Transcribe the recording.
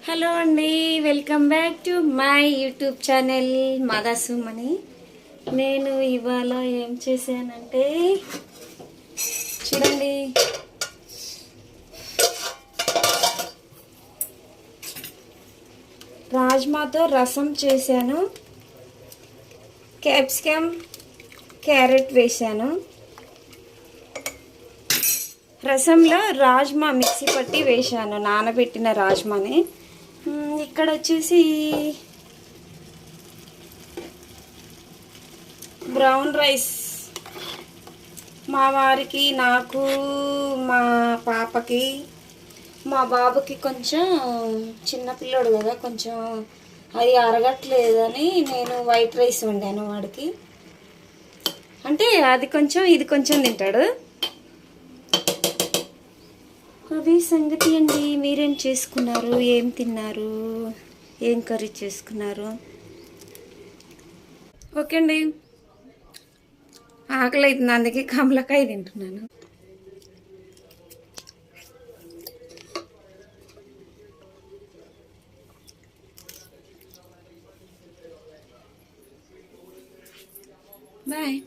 Hello అండి, welcome back to my YouTube channel మాదాసుమని. నేను ఇవాళ ఏం చేశానంటే చూడండి, రాజ్మాతో రసం చేశాను. క్యాప్సికమ్ క్యారెట్ వేశాను. రసంలో రాజ్మా మిక్సీ పట్టి వేశాను, నానబెట్టిన రాజ్మాని. ఇక్కడ వచ్చేసి బ్రౌన్ రైస్ మా వారికి, నాకు, మా పాపకి, మా బాబుకి కొంచెం చిన్నపిల్లడు కదా, కొంచెం అది అరగట్లేదని నేను వైట్ రైస్ వండాను వాడికి. అంటే అది కొంచెం ఇది కొంచెం తింటాడు. అది సంగతి అండి. మీరేం చేసుకున్నారు, ఏం తిన్నారు, ఏం కర్రీ చేసుకున్నారు? ఓకే అండి, ఆకలి అవుతుంది, అందుకే కమలకాయ తింటున్నాను. బాయ్.